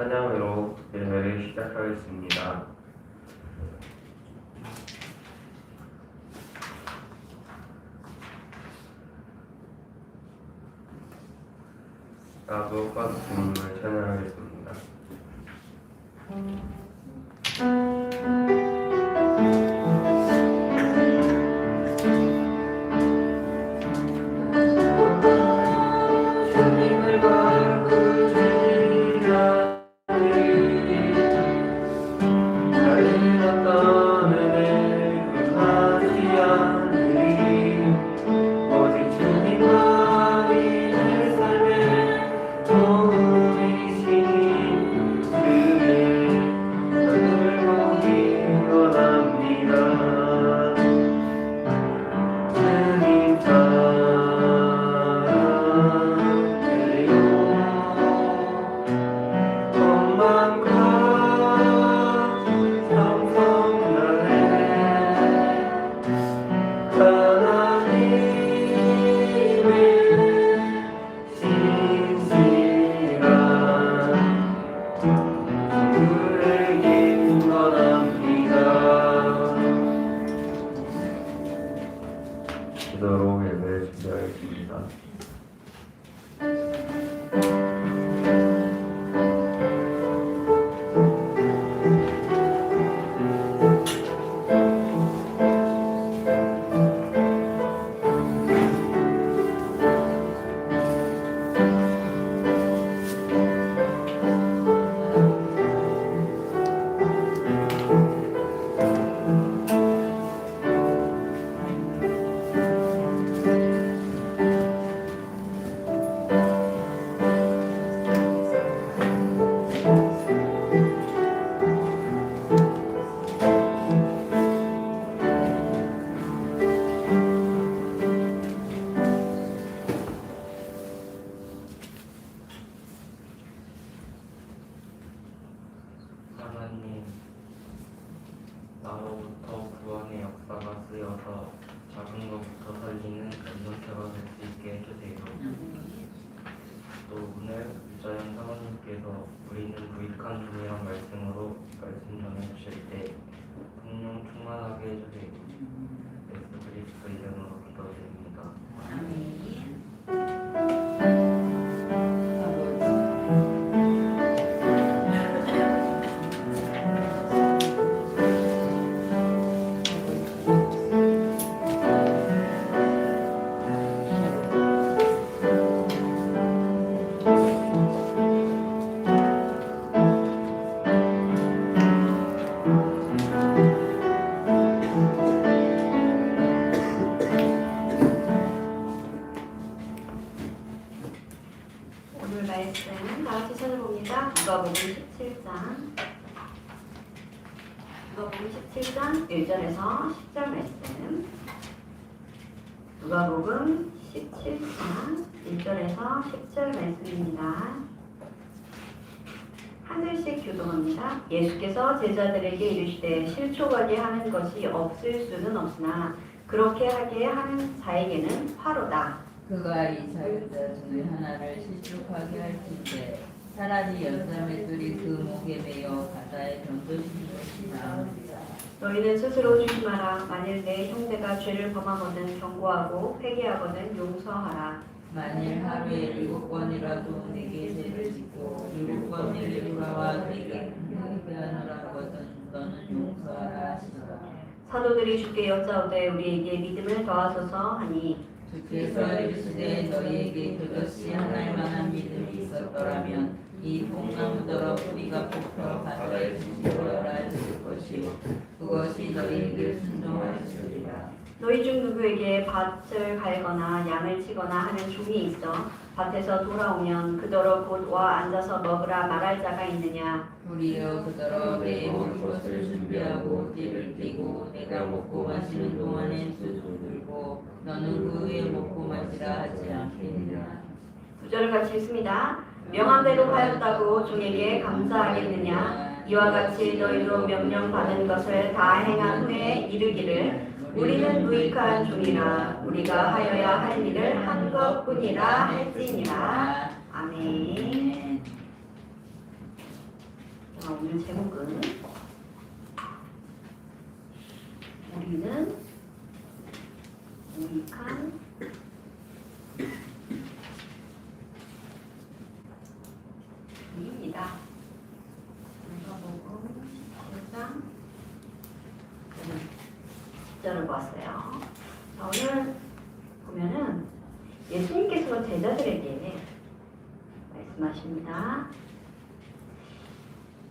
찬양으로 예배를 시작하겠습니다. 아버지와 주님을 찬양하겠습니다. 기도로 예배를 준비하겠습니다. 하나님, 나로부터 구원의 역사가 쓰여서 작은 것부터 살리는 공동체가 될 수 있게 해주세요. 또 오늘 유자연 사모님께서 우리는 무익한 종이란 말씀으로 말씀 전해주실 때 성령 충만하게 해주세요. 예수 그리스도 이름으로 기도드립니다. 오늘 말씀 다 같이 찾아봅니다. 누가복음 17장 1절에서 10절 말씀. 누가복음 17장 1절에서 10절 말씀입니다. 한 절씩 교독합니다. 예수께서 제자들에게 이르시되 실족하게 하는 것이 없을 수는 없으나 그렇게 하게 하는 자에게는 화로다. 그가 이 자유자 중에 하나를 실족하게 할 텐데 차라리 여자 메뚜리 그 목에 매여 바다에 던져주는 것이 나으리라. 너희는 스스로 조심하라. 만일 내 형제가 죄를 범하거든 경고하고 회개하거든 용서하라. 만일 하루에 7번이라도 내게 죄를 짓고 7번을 돌아와 내게 회개하노라 하거든 너는 용서하라 하시라. 사도들이 주께 여짜오되 우리에게 믿음을 더하소서 하니 주께서 이르시되 너희에게 그것이 하나일 만한 믿음이 있었더라면 이 뽕나무더러 뿌리가 뽑혀 바다에 던지어라 했을 것이요 그것이 너희에게 순종하였으리라. 너희 중 누구에게 밭을 갈거나 양을 치거나 하는 종이 있어 밭에서 돌아오면 그더러 곧 와 앉아서 먹으라 말할 자가 있느냐. 우리여 그더러 내 먹을 것을 준비하고 띠를 띠고 내가 먹고 마시는 동안에 수주 들고 너는 그 후에 먹고 마시라 하지 않겠느냐. 9절을 같이 읽습니다. 명한 대로 하였다고 종에게 감사하겠느냐. 이와 같이 너희도 명령받은 것을 다 행한 후에 이르기를 우리는 무익한 종이라 우리가 하여야 할 일을 한 것뿐이라 할지니라. 아멘. 자, 오늘 제목은 우리는 유익한 입니다. 누가복음 17장 10절을 보았어요. 자, 오늘 보면은 예수님께서 제자들에게 말씀하십니다.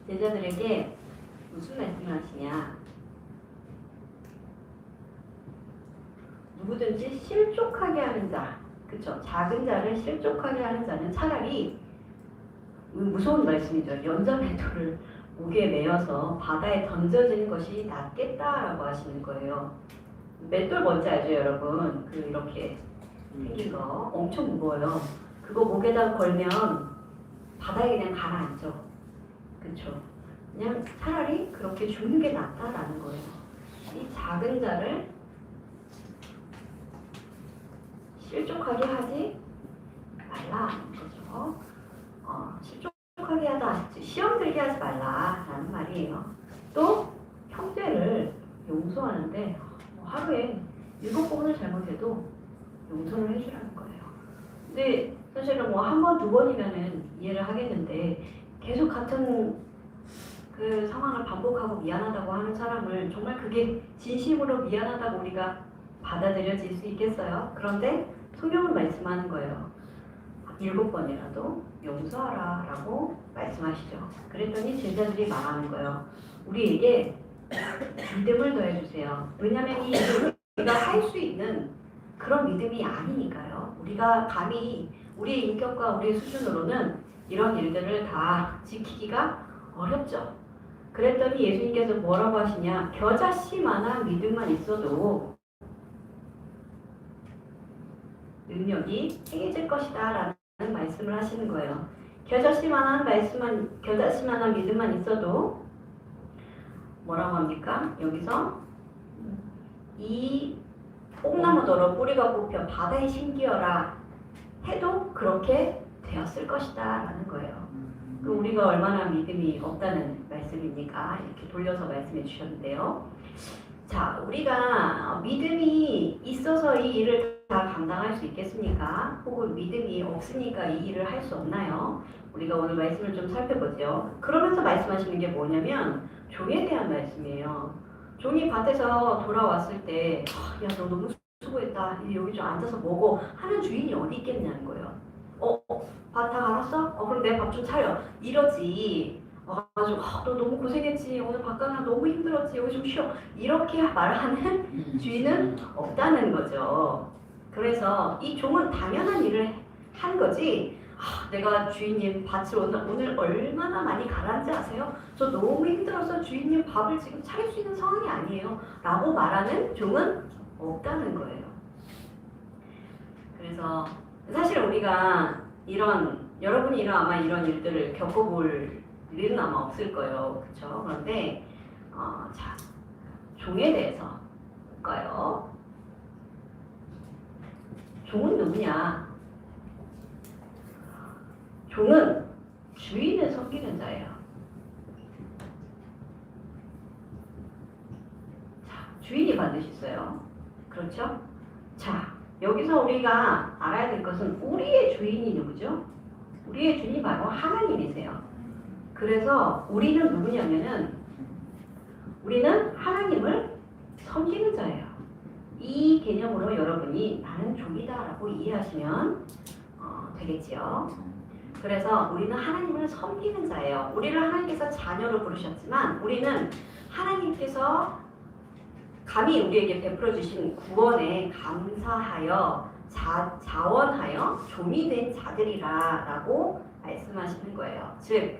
제자들에게 무슨 말씀을 하시냐? 누구든지 실족하게 하는 자, 그쵸? 작은 자를 실족하게 하는 자는 차라리 무서운 말씀이죠. 연자맷돌을 목에 매어서 바다에 던져지는 것이 낫겠다라고 하시는 거예요. 맷돌 뭔지 알죠, 여러분? 그 이렇게 생긴 거 엄청 무거워요. 그거 목에다 걸면 바다에 그냥 가라앉죠. 그쵸? 그냥 차라리 그렇게 죽는 게 낫다라는 거예요. 이 작은 자를 실족하게 하지 말라는 거죠. 실족하게 하다, 시험 들게 하지 말라라는 말이에요. 또 형제를 용서하는데 하루에 7번을 잘못해도 용서를 해주라는 거예요. 근데 사실은 뭐 한 번, 두 번이면은 이해를 하겠는데 계속 같은 그 상황을 반복하고 미안하다고 하는 사람을 정말 그게 진심으로 미안하다고 우리가 받아들여질 수 있겠어요? 그런데 성경은 말씀하는 거예요. 7번이라도 용서하라 라고 말씀하시죠. 그랬더니 제자들이 말하는 거예요. 우리에게 믿음을 더해주세요. 왜냐하면 이 일을 우리가 할 수 있는 그런 믿음이 아니니까요. 우리가 감히 우리의 인격과 우리의 수준으로는 이런 일들을 다 지키기가 어렵죠. 그랬더니 예수님께서 뭐라고 하시냐? 겨자씨만한 믿음만 있어도 능력이 행해질 것이다 라는 말씀을 하시는 거예요. 겨자씨만한 믿음만 있어도 뭐라고 합니까? 여기서 이 뽕나무더러 뿌리가 뽑혀 바다에 심기어라 해도 그렇게 되었을 것이다 라는 거예요. 그 우리가 얼마나 믿음이 없다는 말씀입니까? 이렇게 돌려서 말씀해 주셨는데요. 자, 우리가 믿음이 있어서 이 일을 다 감당할 수 있겠습니까? 혹은 믿음이 없으니까 이 일을 할 수 없나요? 우리가 오늘 말씀을 좀 살펴보죠. 그러면서 말씀하시는 게 뭐냐면 종에 대한 말씀이에요. 종이 밭에서 돌아왔을 때 야, 너 너무 수고했다. 여기 좀 앉아서 먹어 하는 주인이 어디 있겠냐는 거예요. 밥 다 갈았어? 그럼 내 밥 좀 차려. 이러지. 가지고 너 너무 고생했지. 오늘 밥가나 너무 힘들었지. 여기 좀 쉬어. 이렇게 말하는 주인은 없다는 거죠. 그래서 이 종은 당연한 일을 한 거지. 내가 주인님 밭을 오늘 얼마나 많이 갈았는지 아세요? 저 너무 힘들어서 주인님 밥을 지금 차릴 수 있는 상황이 아니에요. 라고 말하는 종은 없다는 거예요. 그래서 사실 우리가 여러분이 아마 이런 일들을 겪어볼 일은 아마 없을 거예요. 그렇죠? 그런데 자, 종에 대해서 볼까요? 종은 누구냐? 종은 주인을 섬기는 자예요. 자, 주인이 반드시 있어요. 그렇죠? 자, 여기서 우리가 알아야 될 것은 우리의 주인이 누구죠? 우리의 주인이 바로 하나님이세요. 그래서 우리는 누구냐면은 우리는 하나님을 섬기는 자예요. 이 개념으로 여러분이 나는 종이다 라고 이해하시면 되겠지요. 그래서 우리는 하나님을 섬기는 자예요. 우리를 하나님께서 자녀로 부르셨지만 우리는 하나님께서 감히 우리에게 베풀어 주신 구원에 감사하여 자원하여 종이 된 자들이라 라고 말씀하시는 거예요. 즉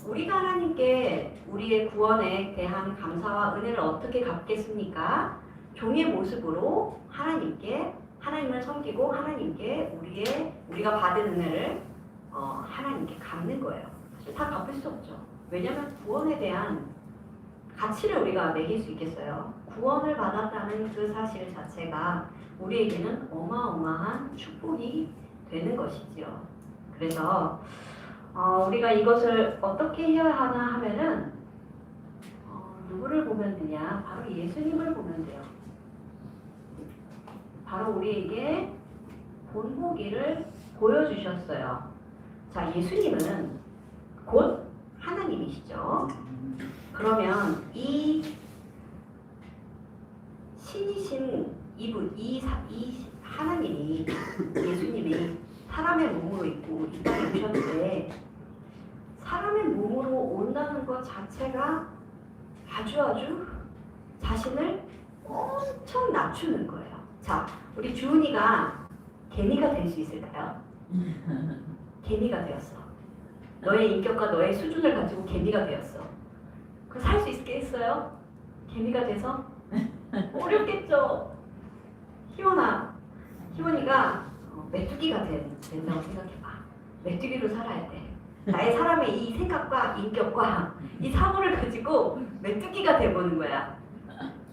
우리가 하나님께 우리의 구원에 대한 감사와 은혜를 어떻게 갚겠습니까? 종의 모습으로 하나님을 섬기고 하나님께 우리가 받은 은혜를 하나님께 갚는 거예요. 사실 다 갚을 수 없죠. 왜냐하면 구원에 대한 가치를 우리가 매길 수 있겠어요. 구원을 받았다는 그 사실 자체가 우리에게는 어마어마한 축복이 되는 것이지요. 그래서 우리가 이것을 어떻게 해야 하나 하면은 누구를 보면 되냐? 바로 예수님을 보면 돼요. 바로 우리에게 본보기를 보여주셨어요. 자, 예수님은 곧 하나님이시죠. 그러면 이 신이신 이 하나님이 예수님이 사람의 몸으로 있고 이 땅에 오셨는데 사람의 몸으로 온다는 것 자체가 아주 자신을 엄청 낮추는 거예요. 자, 우리 주은이가 개미가 될 수 있을까요? 개미가 되었어. 너의 인격과 너의 수준을 가지고 개미가 되었어. 그 살 수 있겠어요? 개미가 돼서? 어렵겠죠. 희원이가 메뚜기가 된다고 생각해봐. 메뚜기로 살아야 돼. 나의 사람의 이 생각과 인격과 이 사고를 가지고 메뚜기가 돼보는 거야.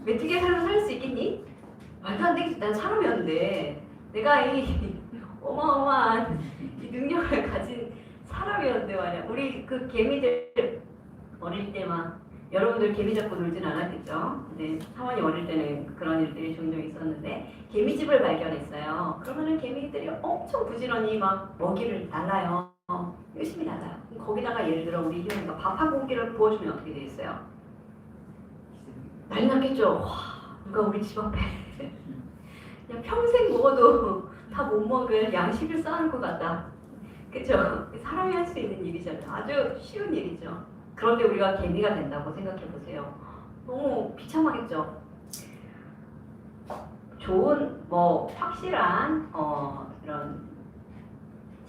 메뚜기의 삶을 살 수 있겠니? 말도 안 되겠지. 난 사람이었는데 내가 이 어마어마한 이 능력을 가진 사람이었는데 말이야. 우리 그 개미들 어릴 때 막 여러분들 개미 잡고 놀진 않았겠죠? 근데 사원이 어릴 때는 그런 일들이 종종 있었는데 개미집을 발견했어요. 그러면은 개미들이 엄청 부지런히 막 먹이를 날라요. 열심히 날라요. 거기다가 예를 들어 우리 희원이가 밥 한 공기를 부어주면 어떻게 되겠어요? 난리 났겠죠? 와, 누가 우리 집 앞에 그냥 평생 먹어도 다 못 먹을 양식을 쌓은 것 같다. 그쵸? 사람이 할 수 있는 일이잖아요. 아주 쉬운 일이죠. 그런데 우리가 개미가 된다고 생각해 보세요. 너무 비참하겠죠? 좋은, 확실한, 이런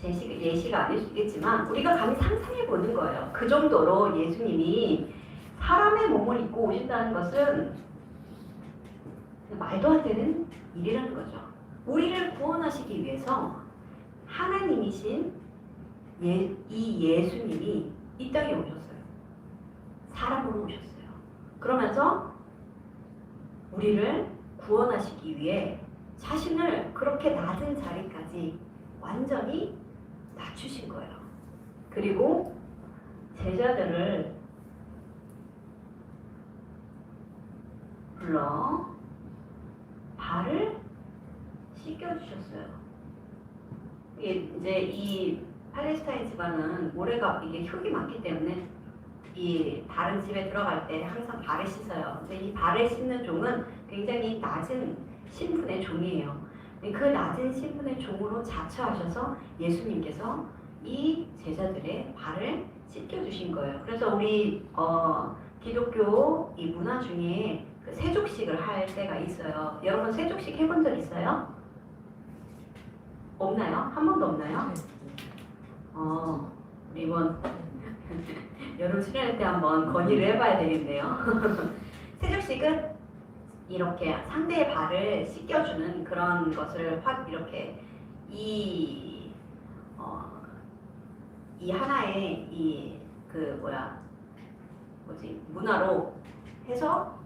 예시가 아닐 수 있겠지만, 우리가 감히 상상해 보는 거예요. 그 정도로 예수님이 사람의 몸을 입고 오신다는 것은 말도 안 되는 일이라는 거죠. 우리를 구원하시기 위해서 하나님이신 이 예수님이 이 땅에 오셨어요. 사람으로 오셨어요. 그러면서 우리를 구원하시기 위해 자신을 그렇게 낮은 자리까지 완전히 낮추신 거예요. 그리고 제자들을 불러 발을 씻겨주셨어요. 이제 이 팔레스타인 집안은 모래가 이게 흙이 많기 때문에 이 다른 집에 들어갈 때 항상 발을 씻어요. 근데 이 발을 씻는 종은 굉장히 낮은 신분의 종이에요. 그 낮은 신분의 종으로 자처하셔서 예수님께서 이 제자들의 발을 씻겨주신 거예요. 그래서 우리 기독교 이 문화 중에 그 세족식을 할 때가 있어요. 여러분 세족식 해본 적 있어요? 없나요? 한 번도 없나요? 우리 이번 여름 수련회 때 한번 건의를 해봐야 되겠네요. 세족식은 이렇게 상대의 발을 씻겨주는 그런 것을 확 이렇게 이 하나의 문화로 해서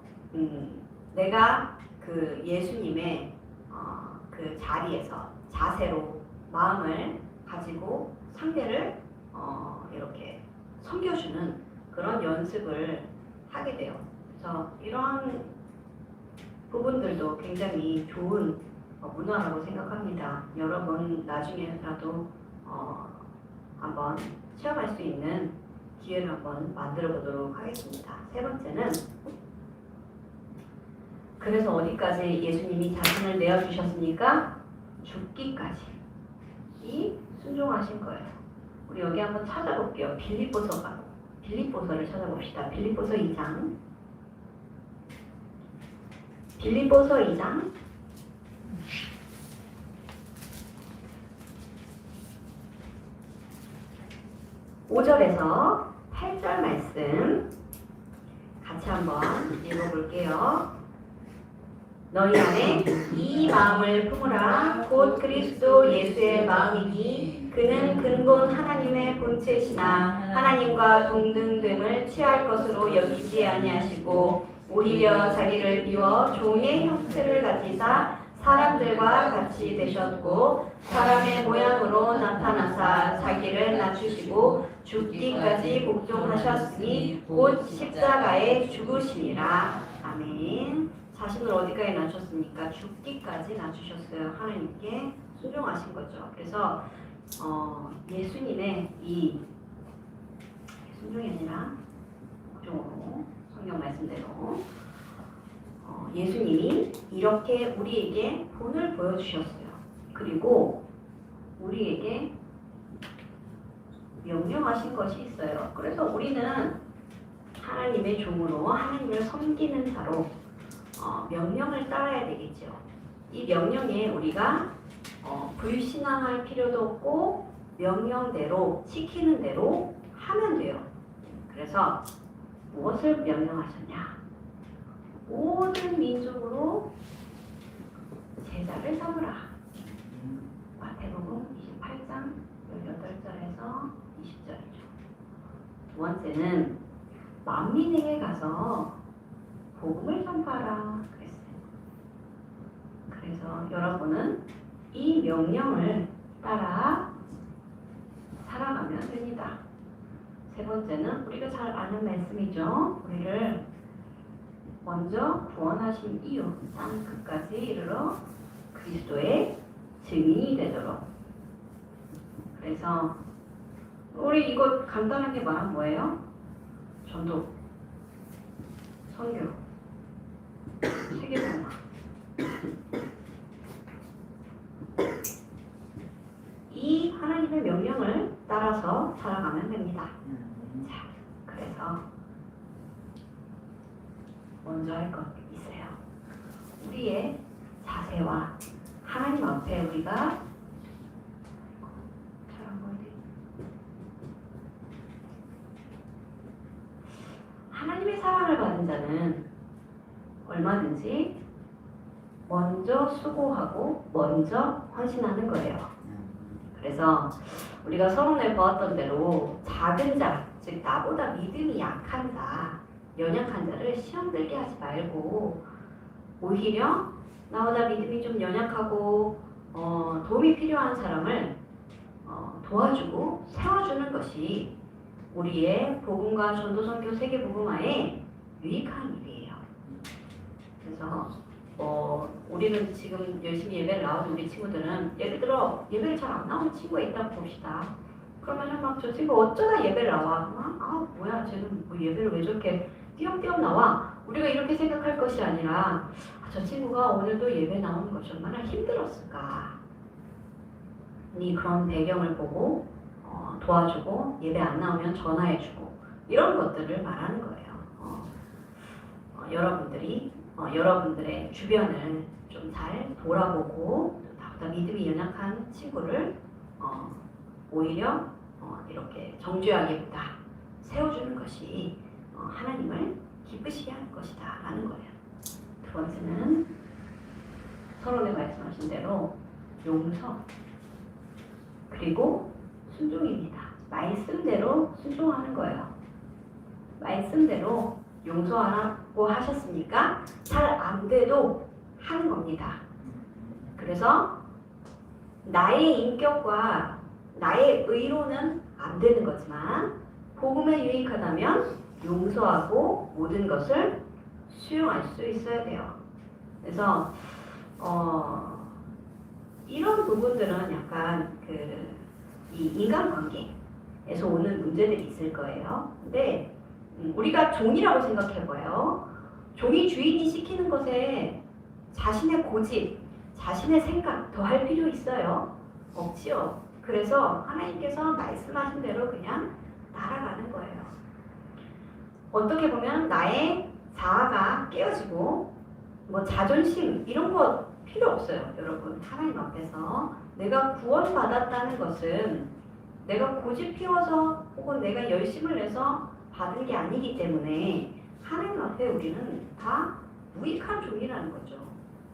내가 그 예수님의 그 자리에서 자세로 마음을 가지고 상대를 이렇게 섬겨주는 그런 연습을 하게 돼요. 그래서 이런 부분들도 굉장히 좋은 문화라고 생각합니다. 여러분 나중에라도 한번 체험할 수 있는 기회를 한번 만들어 보도록 하겠습니다. 세 번째는 그래서 어디까지 예수님이 자신을 내어주셨으니까 죽기까지 이 순종하신 거예요. 우리 여기 한번 찾아볼게요. 빌립보서를 찾아봅시다. 빌립보서 2장 5절에서 8절 말씀 같이 한번 읽어볼게요. 너희 안에 이 마음을 품으라. 곧 그리스도 예수의 마음이니 그는 근본 하나님의 본체시나 하나님과 동등됨을 취할 것으로 여기지 아니하시고 오히려 자기를 비워 종의 형체를 가지사 사람들과 같이 되셨고 사람의 모양으로 나타나사 자기를 낮추시고 죽기까지 복종하셨으니 곧 십자가에 죽으시니라. 아멘. 자신을 어디까지 낮췄습니까? 죽기까지 낮추셨어요. 하나님께 순종하신 거죠. 그래서 예수님의 이 순종이 아니라 복종으로 성경 말씀대로 예수님이 이렇게 우리에게 본을 보여주셨어요. 그리고 우리에게 명령하신 것이 있어요. 그래서 우리는 하나님의 종으로 하나님을 섬기는 자로 명령을 따라야 되겠죠. 이 명령에 우리가 불신앙할 필요도 없고 명령대로 시키는 대로 하면 돼요. 그래서 무엇을 명령하셨냐? 모든 민족으로 제자를 삼으라. 마태복음 28장 18절에서 20절이죠. 두 번째는 만민에게 가서 복음을 전파하라 그랬어요. 그래서 여러분은 이 명령을 따라 살아가면 됩니다. 세 번째는 우리가 잘 아는 말씀이죠. 우리를 먼저 구원하신 이유 땅 끝까지 이르러 그리스도의 증인이 되도록. 그래서 우리 이거 간단하게 말하면 뭐예요? 전도, 선교, 세계복음. 이 하나님의 명령을 따라서 살아가면 됩니다. 자, 그래서 먼저 할 것 있어요. 우리의 자세와 하나님 앞에 우리가 잘한 거지. 하나님의 사랑을 받은 자는 얼마든지 먼저 수고하고 먼저 헌신하는 거예요. 그래서 우리가 서론에 보았던 대로 작은 자, 즉 나보다 믿음이 약한 자, 연약한 자를 시험 들게 하지 말고 오히려 나보다 믿음이 좀 연약하고 도움이 필요한 사람을 도와주고 세워주는 것이 우리의 복음과 전도 선교 세계 복음화에 유익한 일이에요. 그래서 우리는 지금 열심히 예배를 나오는 우리 친구들은 예를 들어 예배를 잘 안 나오는 친구가 있다고 봅시다. 그러면은 막 저 친구 어쩌다 예배를 나와? 뭐야 쟤는 뭐 예배를 왜 저렇게 띄엄띄엄 나와? 우리가 이렇게 생각할 것이 아니라 저 친구가 오늘도 예배 나오는 것이 얼마나 힘들었을까? 이 그런 배경을 보고 도와주고 예배 안 나오면 전화해주고 이런 것들을 말하는 거예요. 여러분들이 여러분들의 주변을 좀 잘 돌아보고 나보다 믿음이 연약한 친구를 오히려 이렇게 정죄하기보다 세워주는 것이 하나님을 기쁘시게 하는 것이다 라는 거예요. 두 번째는 서론에 말씀하신 대로 용서 그리고 순종입니다. 말씀대로 순종하는 거예요. 말씀대로 용서하라고 하셨으니까 잘 안 돼도 하는 겁니다. 그래서 나의 인격과 나의 의로는 안 되는 거지만 복음에 유익하다면 용서하고 모든 것을 수용할 수 있어야 돼요. 그래서 이런 부분들은 약간 이 인간관계에서 오는 문제들이 있을 거예요. 근데 우리가 종이라고 생각해봐요. 종이 주인이 시키는 것에 자신의 고집, 자신의 생각 더 할 필요 있어요? 없지요. 그래서 하나님께서 말씀하신 대로 그냥 따라가는 거예요. 어떻게 보면 나의 자아가 깨어지고 뭐 자존심 이런 거 필요 없어요. 여러분 하나님 앞에서 내가 구원받았다는 것은 내가 고집 피워서 혹은 내가 열심을 내서 받은 게 아니기 때문에 하나님 앞에 우리는 다 무익한 종이라는 거죠.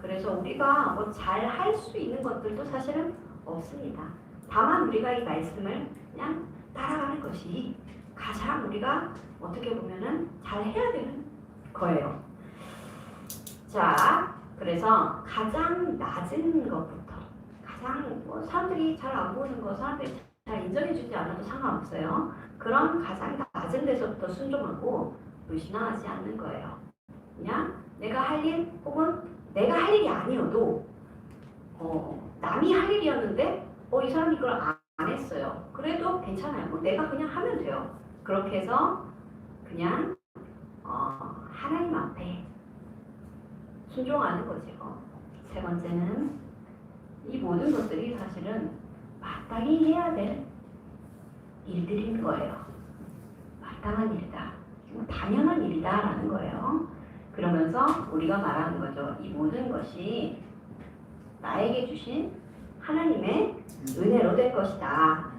그래서 우리가 뭐 잘 할 수 있는 것들도 사실은 없습니다. 다만 우리가 이 말씀을 그냥 따라가는 것이 가장 우리가 어떻게 보면은 잘 해야 되는 거예요. 자, 그래서 가장 낮은 것부터 가장 사람들이 잘 안 보는 거, 사람들이 잘 인정해주지 않아도 상관없어요. 그런 가장 낮은 데서부터 순종하고 의심하지 않는 거예요. 그냥 내가 할 일 혹은 내가 할 일이 아니어도 남이 할 일이었는데 이 사람이 이걸 안 했어요. 그래도 괜찮아요. 내가 그냥 하면 돼요. 그렇게 해서 그냥 하나님 앞에 순종하는 거죠. 세 번째는 이 모든 것들이 사실은 마땅히 해야 될 일들인 거예요. 마땅한 일이다. 당연한 일이다라는 거예요. 그러면서 우리가 말하는 거죠. 이 모든 것이 나에게 주신 하나님의 은혜로 될 것이다.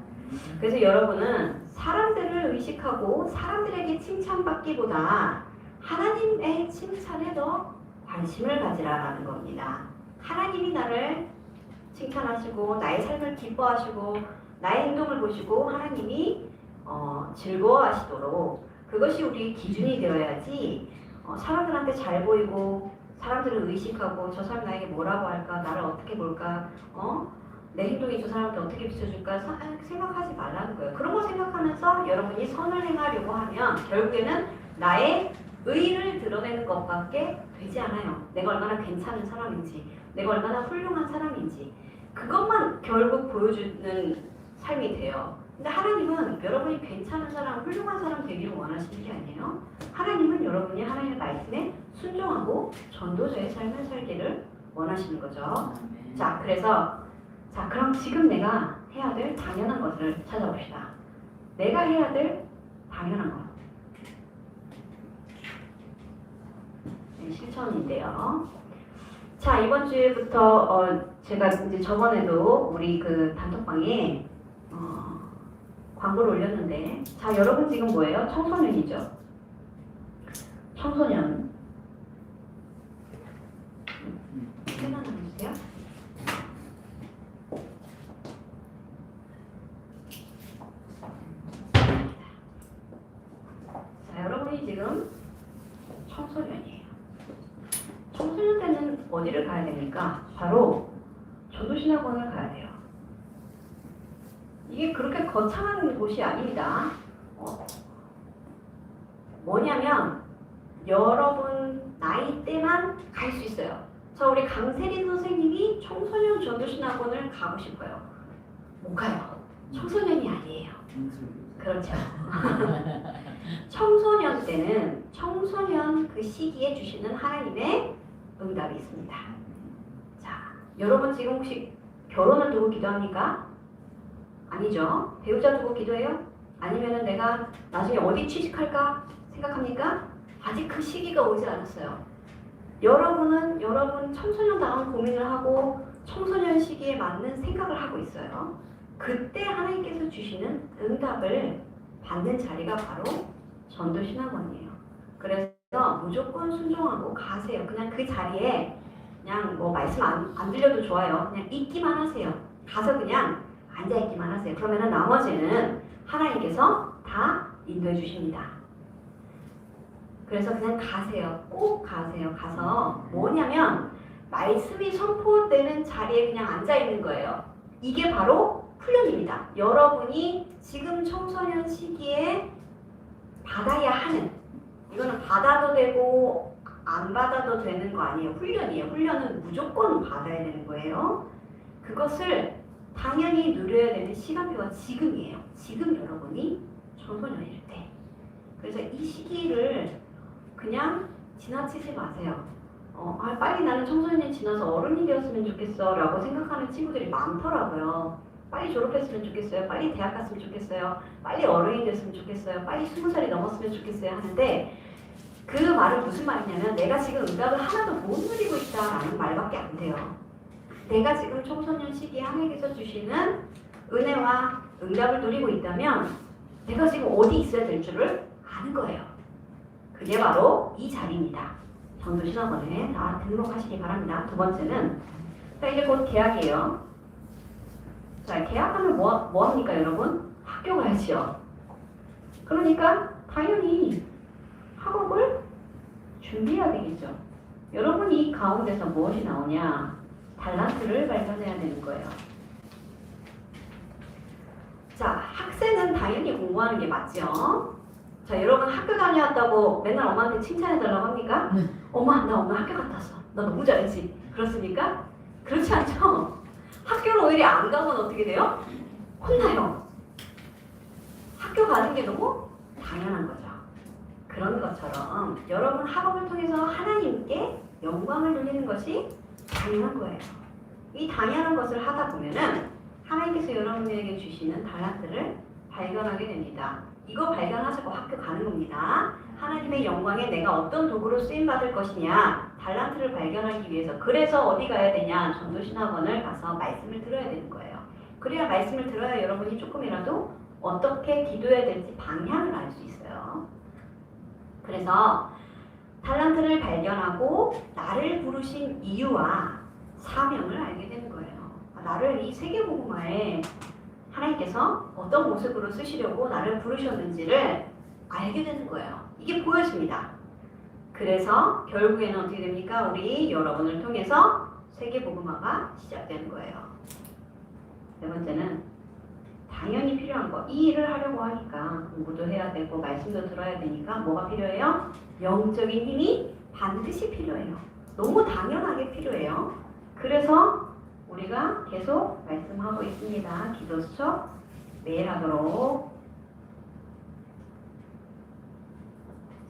그래서 여러분은 사람들을 의식하고 사람들에게 칭찬받기보다 하나님의 칭찬에 더 관심을 가지라라는 겁니다. 하나님이 나를 칭찬하시고 나의 삶을 기뻐하시고 나의 행동을 보시고 하나님이 즐거워하시도록 그것이 우리의 기준이 되어야지 사람들한테 잘 보이고 사람들을 의식하고 저 사람 나에게 뭐라고 할까 나를 어떻게 볼까 내 행동이 저 사람한테 어떻게 비춰줄까 생각하지 말라는 거예요. 그런 거 생각하면서 여러분이 선을 행하려고 하면 결국에는 나의 의의를 드러내는 것밖에 되지 않아요. 내가 얼마나 괜찮은 사람인지 내가 얼마나 훌륭한 사람인지 그것만 결국 보여주는 삶이 돼요. 근데 하나님은 여러분이 괜찮은 사람, 훌륭한 사람 되기를 원하시는 게 아니에요. 하나님은 여러분이 하나님의 말씀에 순종하고 전도자의 삶을 살기를 원하시는 거죠. 자, 그래서 그럼 지금 내가 해야 될 당연한 것을 찾아봅시다. 내가 해야 될 당연한 것. 네, 실천인데요. 자, 이번 주부터 제가 이제 저번에도 우리 그 단톡방에 광고를 올렸는데, 자, 여러분 지금 뭐예요? 청소년이죠. 청소년. 하나만 해주세요. 자, 여러분이 지금 청소년이에요. 청소년 때는 어디를 가야 됩니까? 바로 전도신학원을 가야 돼요. 이게 그렇게 거창한 곳이 아닙니다. 뭐냐면 여러분 나이 때만 갈 수 있어요. 저 우리 강세린 선생님이 청소년 전도신학원을 가고 싶어요. 못 가요. 청소년이 아니에요. 그렇죠. 청소년 때는 청소년 그 시기에 주시는 하나님의 응답이 있습니다. 자, 여러분 지금 혹시 결혼을 두고 기도합니까? 아니죠. 배우자 두고 기도해요? 아니면은 내가 나중에 어디 취직할까 생각합니까? 아직 그 시기가 오지 않았어요. 여러분은 여러분 청소년다운 고민을 하고 청소년 시기에 맞는 생각을 하고 있어요. 그때 하나님께서 주시는 응답을 받는 자리가 바로 전도신학원이에요. 그래서 무조건 순종하고 가세요. 그냥 그 자리에 그냥 뭐 말씀 안 들려도 좋아요. 그냥 있기만 하세요. 가서 그냥 앉아있기만 하세요. 그러면 나머지는 하나님께서 다 인도해 주십니다. 그래서 그냥 가세요. 꼭 가세요. 가서 뭐냐면 말씀이 선포되는 자리에 그냥 앉아있는 거예요. 이게 바로 훈련입니다. 여러분이 지금 청소년 시기에 받아야 하는, 이거는 받아도 되고 안 받아도 되는 거 아니에요. 훈련이에요. 훈련은 무조건 받아야 되는 거예요. 그것을 당연히 누려야 되는 시간표가 지금이에요. 지금 여러분이 청소년일 때. 그래서 이 시기를 그냥 지나치지 마세요. 빨리 나는 청소년이 지나서 어른이 되었으면 좋겠어 라고 생각하는 친구들이 많더라고요. 빨리 졸업했으면 좋겠어요. 빨리 대학 갔으면 좋겠어요. 빨리 어른이 됐으면 좋겠어요. 빨리 20살이 넘었으면 좋겠어요 하는데 그 말은 무슨 말이냐면 내가 지금 응답을 하나도 못 누리고 있다라는 말밖에 안 돼요. 내가 지금 청소년 시기에 하나님께서 주시는 은혜와 응답을 누리고 있다면 내가 지금 어디 있어야 될 줄을 아는 거예요. 그게 바로 이 자리입니다. 전도신학원에 다 등록하시기 바랍니다. 두 번째는 자, 이제 곧 개학이에요. 자, 개학하면 뭐 합니까 여러분? 학교 가야지요. 그러니까 당연히 학업을 준비해야 되겠죠. 여러분이 이 가운데서 무엇이 나오냐? 달란트를 발견해야 되는 거예요. 자, 학생은 당연히 공부하는 게 맞죠? 자, 여러분 학교 다녀왔다고 맨날 엄마한테 칭찬해달라고 합니까? 네. 엄마, 나 오늘 학교 갔다 왔어. 나 너무 잘했지. 그렇습니까? 그렇지 않죠? 학교를 오히려 안 가면 어떻게 돼요? 혼나요. 학교 가는 게 너무 당연한 거죠. 그런 것처럼 여러분 학업을 통해서 하나님께 영광을 돌리는 것이 당연한 거예요. 이 당연한 것을 하다 보면은 하나님께서 여러분에게 주시는 달란트를 발견하게 됩니다. 이거 발견하시고 학교 가는 겁니다. 하나님의 영광에 내가 어떤 도구로 쓰임받을 것이냐, 달란트를 발견하기 위해서. 그래서 어디 가야 되냐? 전도신학원을 가서 말씀을 들어야 되는 거예요. 그래야 말씀을 들어야 여러분이 조금이라도 어떻게 기도해야 될지 방향을 알 수 있어요. 그래서 달란트를 발견하고 나를 부르신 이유와 사명을 알게 되는 거예요. 나를 이 세계복음화에 하나님께서 어떤 모습으로 쓰시려고 나를 부르셨는지를 알게 되는 거예요. 이게 보여집니다. 그래서 결국에는 어떻게 됩니까? 우리 여러분을 통해서 세계복음화가 시작되는 거예요. 네 번째는 당연히 필요한 거. 이 일을 하려고 하니까 공부도 해야 되고 말씀도 들어야 되니까 뭐가 필요해요? 영적인 힘이 반드시 필요해요. 너무 당연하게 필요해요. 그래서 우리가 계속 말씀하고 있습니다. 기도 수첩 매일 하도록.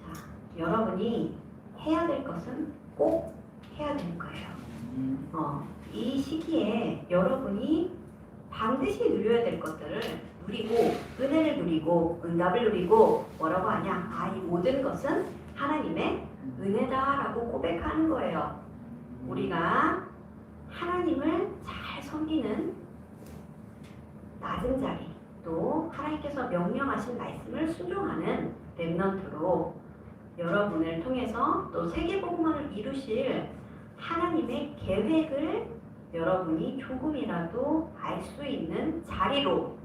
자, 여러분이 해야 될 것은 꼭 해야 되는 거예요. 이 시기에 여러분이 반드시 누려야 될 것들을 누리고, 은혜를 누리고, 응답을 누리고, 뭐라고 하냐? 이 모든 것은 하나님의 은혜다라고 고백하는 거예요. 우리가 하나님을 잘 섬기는 낮은 자리, 또 하나님께서 명령하신 말씀을 순종하는 렘넌트로 여러분을 통해서 또 세계복음화를 이루실 하나님의 계획을 여러분이 조금이라도 알 수 있는 자리로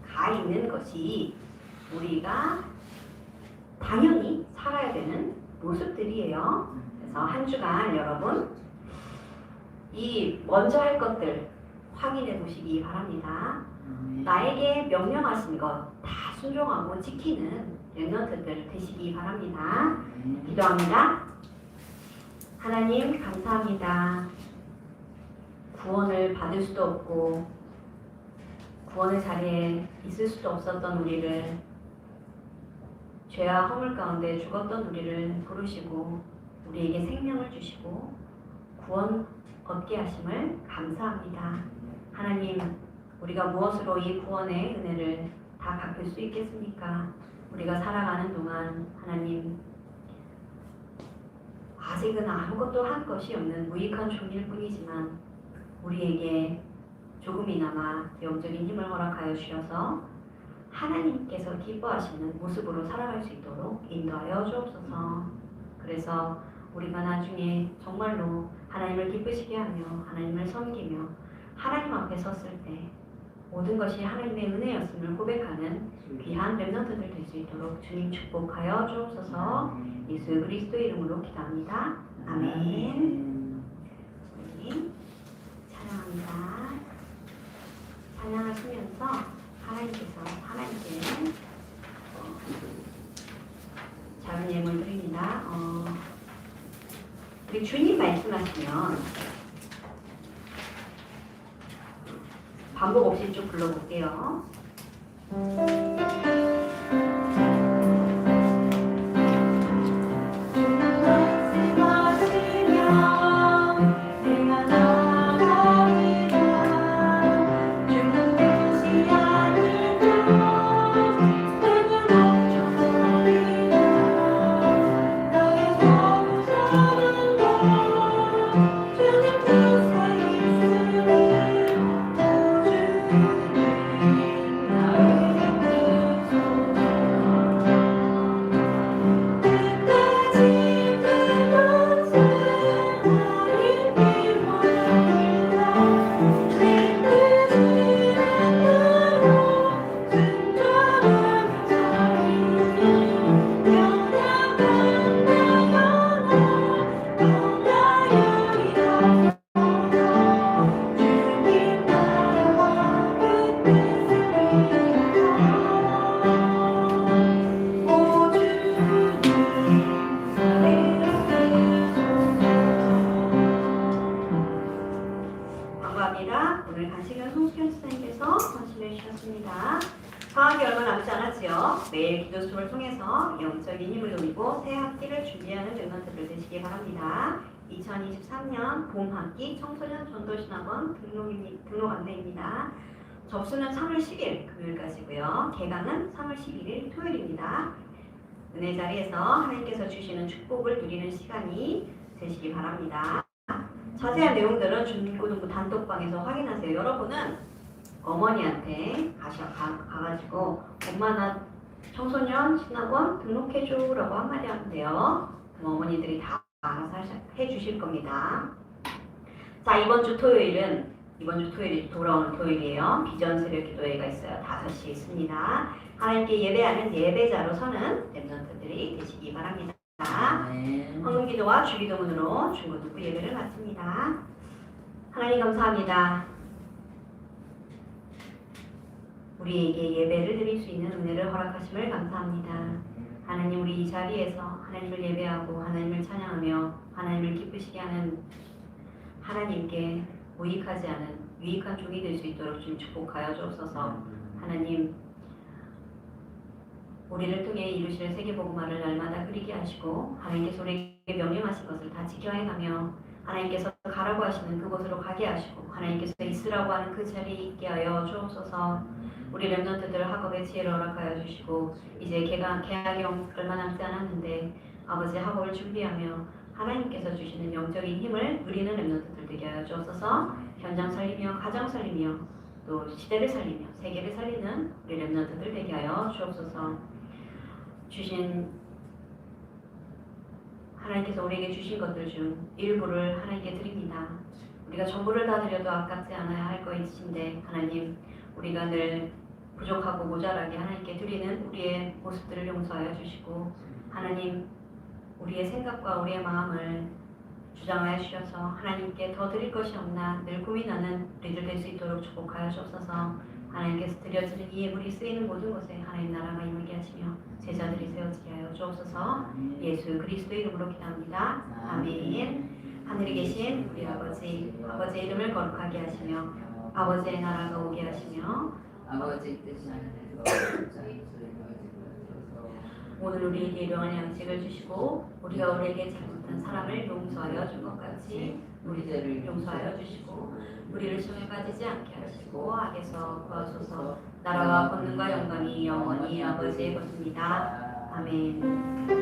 가 있는 것이 우리가 당연히 살아야 되는 모습들이에요. 그래서 한 주간 여러분 이 먼저 할 것들 확인해 보시기 바랍니다. 나에게 명령하신 것 다 순종하고 지키는 렘넌트들 되시기 바랍니다. 기도합니다. 하나님 감사합니다. 구원을 받을 수도 없고 구원의 자리에 있을 수도 없었던 우리를, 죄와 허물 가운데 죽었던 우리를 부르시고 우리에게 생명을 주시고 구원 얻게 하심을 감사합니다. 하나님, 우리가 무엇으로 이 구원의 은혜를 다 갚을 수 있겠습니까? 우리가 살아가는 동안 하나님, 아직은 아무것도 한 것이 없는 무익한 종일 뿐이지만 우리에게 조금이나마 영적인 힘을 허락하여 주셔서 하나님께서 기뻐하시는 모습으로 살아갈 수 있도록 인도하여 주옵소서. 그래서 우리가 나중에 정말로 하나님을 기쁘시게 하며 하나님을 섬기며 하나님 앞에 섰을 때 모든 것이 하나님의 은혜였음을 고백하는 귀한 렘넌트들 될 수 있도록 주님 축복하여 주옵소서. 예수 그리스도 이름으로 기도합니다. 아멘. 우리 찬양합니다. 찬양하시면서 하나님께 작은 예물 드립니다. 우리 주님 말씀하시면 반복 없이 쭉 불러볼게요. 나의 기도수를 통해서 영적인 힘을 누리고 새 학기를 준비하는 랩런트들 되시기 바랍니다. 2023년 봄 학기 청소년 전도신학원 등록 안내입니다. 접수는 3월 10일 금요일까지고요. 개강은 3월 11일 토요일입니다. 은혜 자리에서 하나님께서 주시는 축복을 누리는 시간이 되시기 바랍니다. 자세한 내용들은 중고등부 단톡방에서 확인하세요. 여러분은 어머니한테 가가지고 엄마 나 청소년 신학원 등록해줘라고 한마디 하면 돼요. 그럼 어머니들이 다 알아서 해주실 겁니다. 자, 이번 주 토요일이 돌아오는 토요일이에요. 비전 새벽 기도회가 있어요. 5시에 있습니다. 하나님께 예배하는 예배자로 서는 랩런트들이 되시기 바랍니다. 헌금기도와 주기도문으로 중고등부 예배를 마칩니다. 하나님 감사합니다. 우리에게 예배를 드릴 수 있는 은혜를 허락하심을 감사합니다. 하나님, 우리 이 자리에서 하나님을 예배하고 하나님을 찬양하며 하나님을 기쁘시게 하는 하나님께 무익하지 않은 유익한 종이 될 수 있도록 주님 축복하여 주옵소서. 하나님, 우리를 통해 이루시는 세계복음화를 날마다 그리게 하시고 하나님께서 우리에게 명령하신 것을 다 지켜 행하며 하나님께서 가라고 하시는 그곳으로 가게 하시고 하나님께서 있으라고 하는 그 자리에 있게 하여 주옵소서. 우리 랩런트들 학업의 지혜를 허락하여 주시고 이제 개학이 얼마 남지 않았는데 아버지 학업을 준비하며 하나님께서 주시는 영적인 힘을 누리는 랩런트들 되게 하여 주옵소서. 현장 살리며 가정 살리며 또 시대를 살리며 세계를 살리는 우리 랩런트들 되게 하여 주옵소서. 하나님께서 우리에게 주신 것들 중 일부를 하나님께 드립니다. 우리가 전부를 다 드려도 아깝지 않아야 할 것이신데 하나님, 우리가 늘 부족하고 모자라게 하나님께 드리는 우리의 모습들을 용서하여 주시고 하나님, 우리의 생각과 우리의 마음을 주장하여 주셔서 하나님께 더 드릴 것이 없나 늘 고민하는 우리들 될 수 있도록 축복하여 주옵소서. 하나님께서 드려지는 이 예물이 쓰이는 모든 곳에 하나님 나라가 임하게 하시며 제자들이 세워지게 하여 주옵소서. 예수 그리스도의 이름으로 기도합니다. 아멘. 하늘에 계신 우리 아버지의 이름을 거룩하게 하시며 아버지의 나라가 오게 하시며 아버지 뜻이 오늘 우리에게 일용할 양식을 주시고 우리가 우리에게 잘못한 사람을 용서하여 준 것 같이 우리들을 용서하여 주시고 우리를 시험에 빠지지 않게 하시고 악에서 구하소서. 나라와 권능과 영광이 영원히 아버지의 것입니다. 아멘.